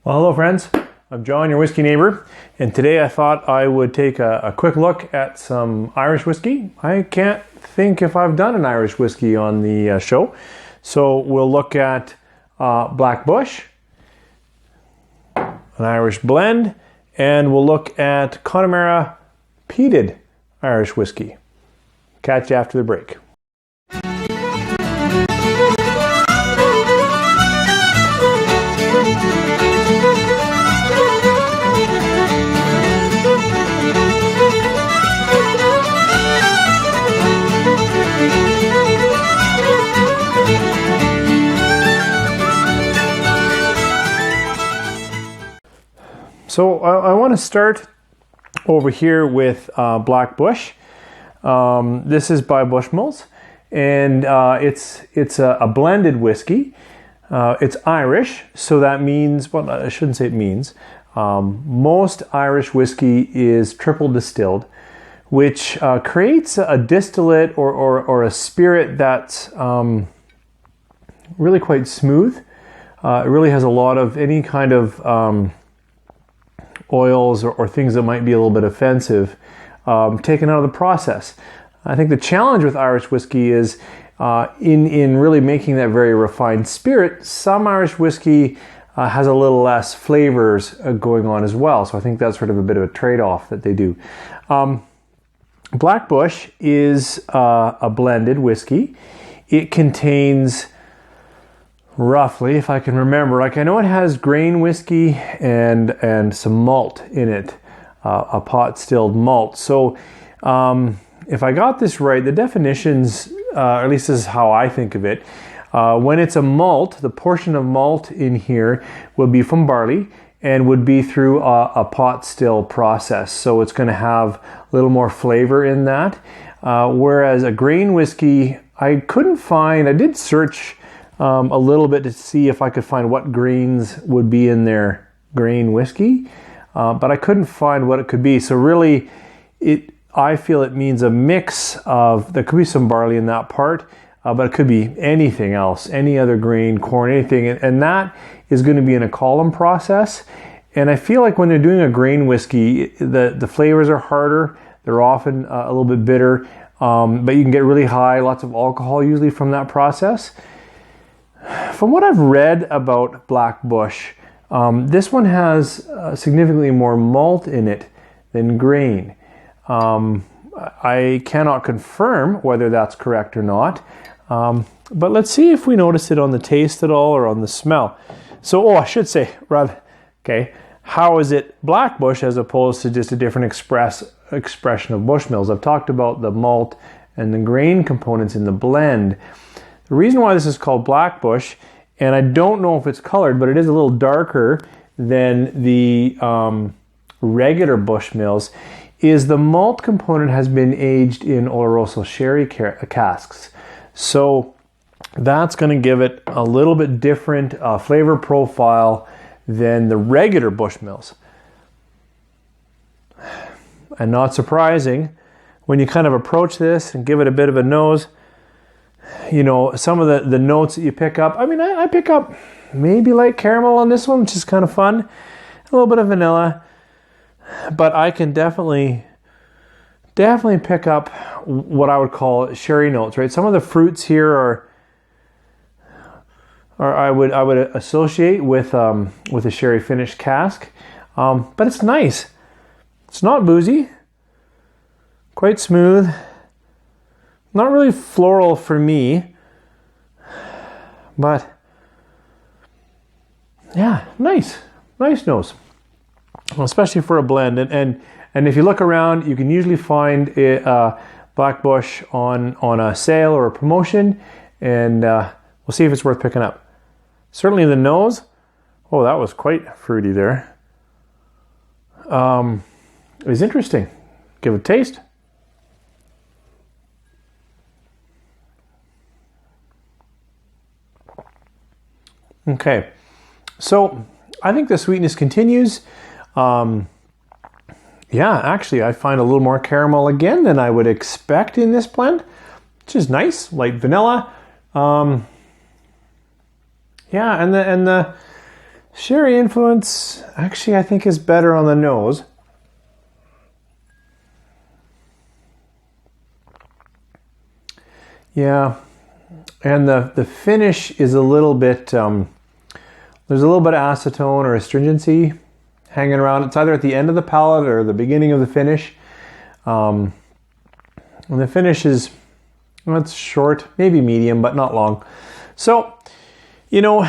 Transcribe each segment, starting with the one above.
Well, hello friends, I'm John, your whiskey neighbor, and today I thought I would take a quick look at some Irish whiskey. I can't think if I've done an Irish whiskey on the show, so we'll look at Black Bush, an Irish blend, and we'll look at Connemara Peated Irish whiskey. Catch you after the break. So I want to start over here with Black Bush. This is by Bushmills, and it's a blended whiskey. It's Irish, so that means, well, I shouldn't say it means, most Irish whiskey is triple distilled, which creates a distillate or a spirit that's really quite smooth. It really has a lot of any kind of oils or things that might be a little bit offensive taken out of the process. I think the challenge with Irish whiskey is in really making that very refined spirit. Some Irish whiskey has a little less flavors going on as well, so I think that's sort of a bit of a trade-off that they do. Black Bush is a blended whiskey. It contains roughly, if I can remember, like I know it has grain whiskey and some malt in it, a pot stilled malt. So if I got this right, the definitions, or at least this is how I think of it, when it's a malt, the portion of malt in here will be from barley and would be through a pot still process. So it's going to have a little more flavor in that. Whereas a grain whiskey, I couldn't find, I did search a little bit to see if I could find what grains would be in their grain whiskey, but I couldn't find what it could be. So really, I feel it means a mix of, there could be some barley in that part, but it could be anything else, any other grain, corn, anything, and that is going to be in a column process. And I feel like when they're doing a grain whiskey, the flavors are harder, they're often a little bit bitter, but you can get really high, lots of alcohol usually from that process. From what I've read about Black Bush, this one has significantly more malt in it than grain. I cannot confirm whether that's correct or not, but let's see if we notice it on the taste at all or on the smell. So, I should say, rather, okay, how is it Black Bush as opposed to just a different expression of Bushmills? I've talked about the malt and the grain components in the blend. The reason why this is called Black Bush, and I don't know if it's colored, but it is a little darker than the regular Bushmills, is the malt component has been aged in Oloroso sherry casks. So that's going to give it a little bit different flavor profile than the regular Bushmills. And not surprising, when you kind of approach this and give it a bit of a nose, you know, some of the notes that you pick up, I mean, I pick up maybe light caramel on this one, which is kind of fun. A little bit of vanilla. But I can definitely pick up what I would call sherry notes, right? Some of the fruits here are I would associate with a sherry finished cask. But it's nice. It's not boozy. Quite smooth. Not really floral for me, but yeah, nice nose, well, especially for a blend. And if you look around, you can usually find Black Bush on a sale or a promotion, and we'll see if it's worth picking up. Certainly the nose, oh, that was quite fruity there. It was interesting. Give it a taste. Okay, so I think the sweetness continues. Yeah, actually, I find a little more caramel again than I would expect in this blend, which is nice, light vanilla. Yeah, and the Sherry influence, actually, I think is better on the nose. Yeah, and the finish is a little bit, there's a little bit of acetone or astringency hanging around. It's either at the end of the palate or the beginning of the finish. And the finish is, well, it's short, maybe medium, but not long. So, you know,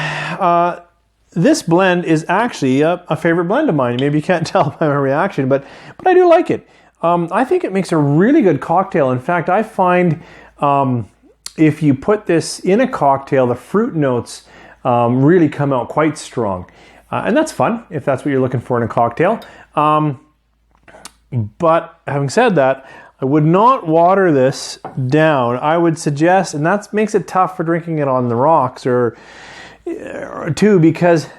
this blend is actually a favorite blend of mine. Maybe you can't tell by my reaction, but I do like it. I think it makes a really good cocktail. In fact, I find if you put this in a cocktail, the fruit notes really come out quite strong. And that's fun if that's what you're looking for in a cocktail. But having said that, I would not water this down. I would suggest, and that makes it tough for drinking it on the rocks or too, because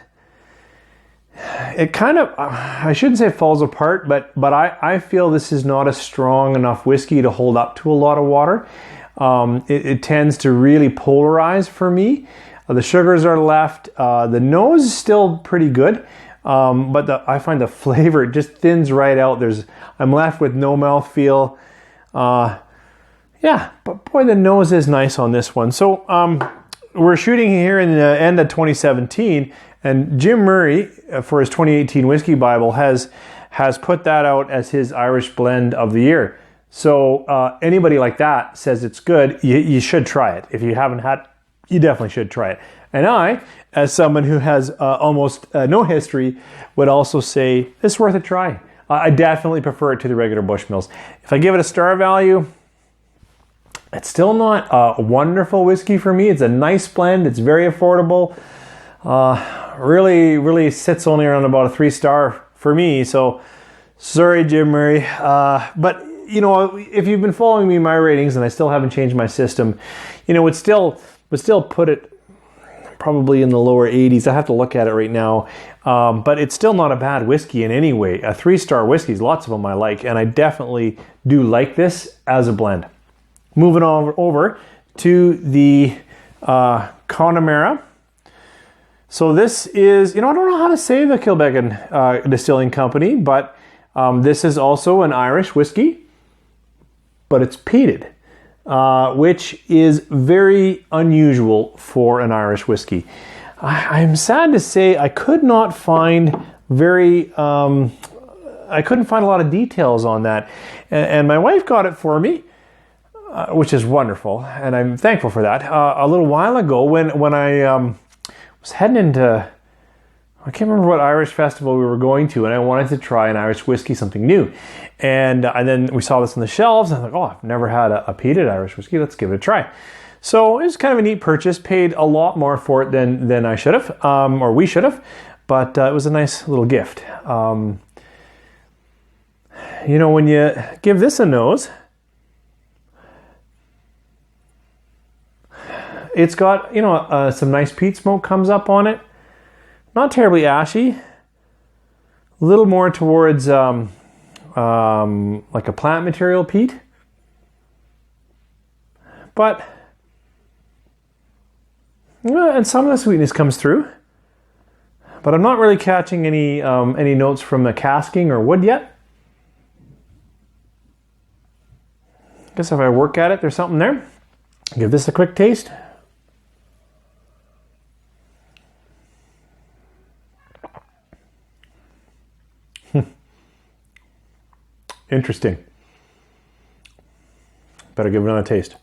it kind of, I shouldn't say it falls apart, but I feel this is not a strong enough whiskey to hold up to a lot of water. It tends to really polarize for me. The sugars are left. The nose is still pretty good, but I find the flavor, it just thins right out. I'm left with no mouthfeel. Yeah, but boy, the nose is nice on this one. So we're shooting here in the end of 2017, and Jim Murray, for his 2018 Whiskey Bible, has put that out as his Irish blend of the year. So anybody like that says it's good, you should try it. If you haven't had it, you definitely should try it. And I, as someone who has almost no history, would also say it's worth a try. I definitely prefer it to the regular Bushmills. If I give it a star value, it's still not a wonderful whiskey for me. It's a nice blend. It's very affordable. Really sits only around about a 3-star for me. So sorry, Jim Murray. But you know, if you've been following me in my ratings, and I still haven't changed my system, you know, would still put it probably in the lower 80s. I have to look at it right now. But it's still not a bad whiskey in any way. 3-star whiskeys, lots of them I like, and I definitely do like this as a blend. Moving on over to the Connemara. So this is, you know, I don't know how to say the Kilbeggan Distilling Company, but this is also an Irish whiskey, but it's peated, which is very unusual for an Irish whiskey. I'm sad to say I could not find I couldn't find a lot of details on that. And my wife got it for me, which is wonderful, and I'm thankful for that. A little while ago when I was heading into, I can't remember what Irish festival we were going to, and I wanted to try an Irish whiskey, something new. And then we saw this on the shelves, and I was like, oh, I've never had a peated Irish whiskey. Let's give it a try. So it was kind of a neat purchase. Paid a lot more for it than I should have, or we should have, but it was a nice little gift. You know, when you give this a nose, it's got, you know, some nice peat smoke comes up on it. Not terribly ashy. A little more towards like a plant material peat. But, and some of the sweetness comes through. But I'm not really catching any notes from the casking or wood yet. I guess if I work at it, there's something there. Give this a quick taste. Interesting. Better give it another taste.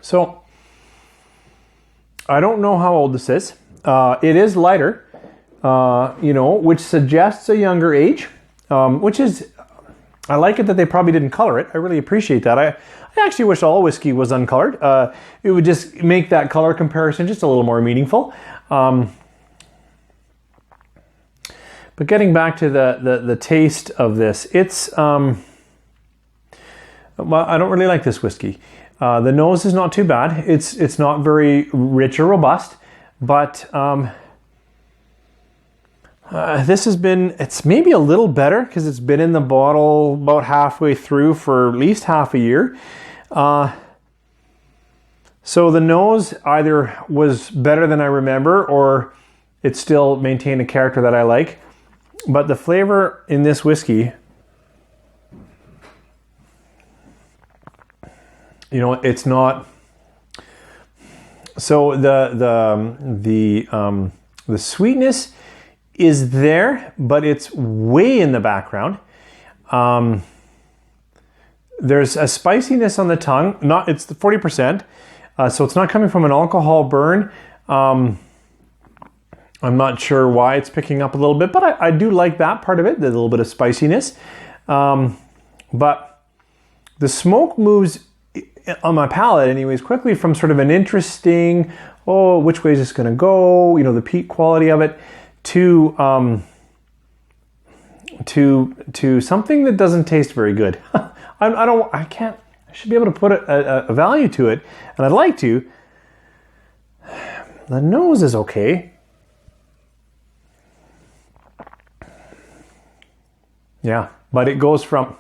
So, I don't know how old this is. It is lighter, you know, which suggests a younger age, which is, I like it that they probably didn't color it. I really appreciate that. I actually wish all whiskey was uncolored. It would just make that color comparison just a little more meaningful. But getting back to the taste of this, it's, well, I don't really like this whiskey. The nose is not too bad. It's not very rich or robust, but this has been, it's maybe a little better because it's been in the bottle about halfway through for at least half a year. So the nose either was better than I remember, or it still maintained a character that I like. But the flavor in this whiskey, you know, it's not. So the sweetness is there, but it's way in the background. There's a spiciness on the tongue. It's 40%, so it's not coming from an alcohol burn. I'm not sure why it's picking up a little bit, but I do like that part of it, the little bit of spiciness. But the smoke moves on my palate anyways quickly from sort of an interesting, oh, which way is this going to go, you know, the peat quality of it, to something that doesn't taste very good. I should be able to put a value to it, and I'd like to. The nose is okay. Yeah, but it goes from,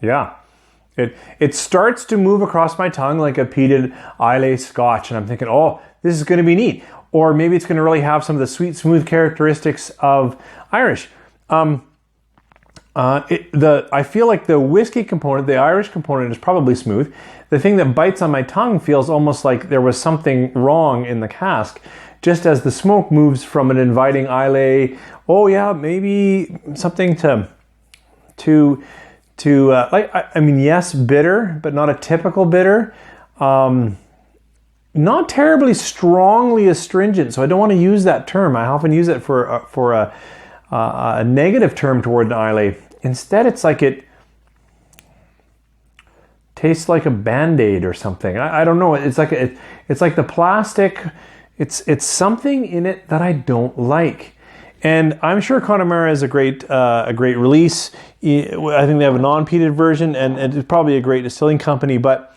yeah. It starts to move across my tongue like a peated Islay Scotch, and I'm thinking, oh, this is going to be neat. Or maybe it's going to really have some of the sweet, smooth characteristics of Irish. I feel like the whiskey component, the Irish component, is probably smooth. The thing that bites on my tongue feels almost like there was something wrong in the cask, just as the smoke moves from an inviting Islay. Oh yeah, maybe something yes, bitter, but not a typical bitter. Not terribly strongly astringent, so I don't want to use that term. I often use it for a negative term toward an Islay. Instead, it's like it tastes like a Band-Aid or something. I don't know. It's like the plastic. It's something in it that I don't like. And I'm sure Connemara is a great release. I think they have a non-peated version, and it's probably a great distilling company, but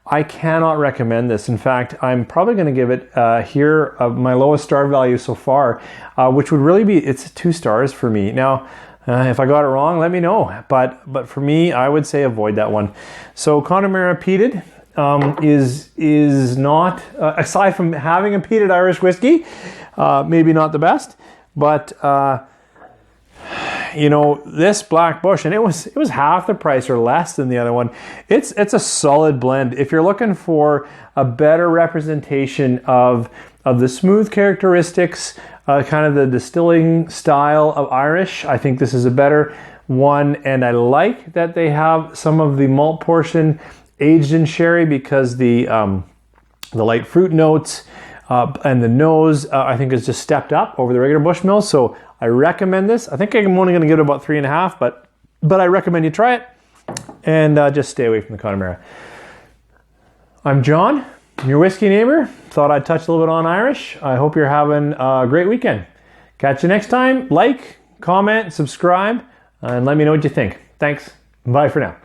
I cannot recommend this. In fact, I'm probably going to give it my lowest star value so far, which would really be, it's 2 stars for me. Now, if I got it wrong, let me know. But for me, I would say avoid that one. So Connemara Peated is not, aside from having a peated Irish whiskey, maybe not the best. But you know, this Black Bush, and it was half the price or less than the other one. It's a solid blend. If you're looking for a better representation of the smooth characteristics, kind of the distilling style of Irish, I think this is a better one. And I like that they have some of the malt portion aged in sherry, because the light fruit notes and the nose, I think, is just stepped up over the regular Bushmills. So I recommend this. I think I'm only going to give it about 3.5, but I recommend you try it, and just stay away from the Connemara. I'm John, your whiskey neighbor. Thought I'd touch a little bit on Irish. I hope you're having a great weekend. Catch you next time. Like, comment, subscribe, and let me know what you think. Thanks. Bye for now.